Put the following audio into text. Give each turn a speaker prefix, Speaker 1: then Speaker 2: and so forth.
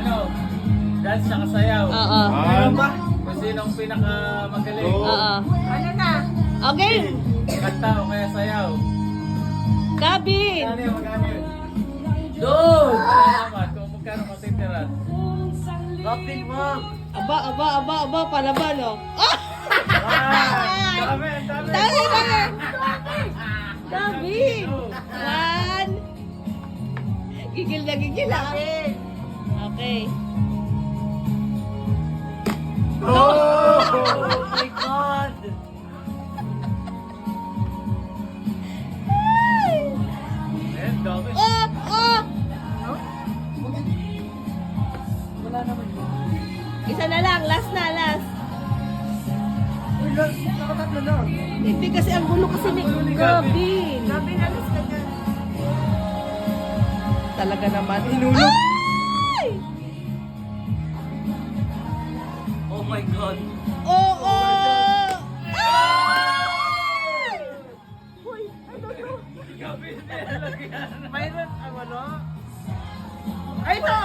Speaker 1: ano, dance sa kasayaw.
Speaker 2: Oo.
Speaker 3: Meron ba?
Speaker 1: Kung sinong pinakamagaling.
Speaker 2: Oo.
Speaker 4: Ano na?
Speaker 2: Okay.
Speaker 1: Kanta o kaya sayaw.
Speaker 2: Gabin.
Speaker 1: Magkano yun? Magkano yun? Doon! Ano naman? Kung magkano matitira?
Speaker 3: Nothing, ma'am.
Speaker 2: Aba, palaban, oh. Ah!
Speaker 1: Dami, dami.
Speaker 2: Dami. Gabin. One. Gigil na gigil, ah. Okay.
Speaker 3: Oh my God!
Speaker 1: Eh, dami.
Speaker 2: Oh!
Speaker 3: Wala naman yun.
Speaker 2: Isa na lang, last.
Speaker 3: Uy, nakatatlo na.
Speaker 2: Hindi kasi ang gulo kasi ni Gabin.
Speaker 4: Gabi na list ka dyan.
Speaker 2: Talaga naman.
Speaker 3: Hinulog.
Speaker 2: Ay!
Speaker 3: Oh my God.
Speaker 2: Oo! Ay! Uy, ano to?
Speaker 1: Gabi, nilagyan.
Speaker 3: Mayroon, ano? Ay, ito!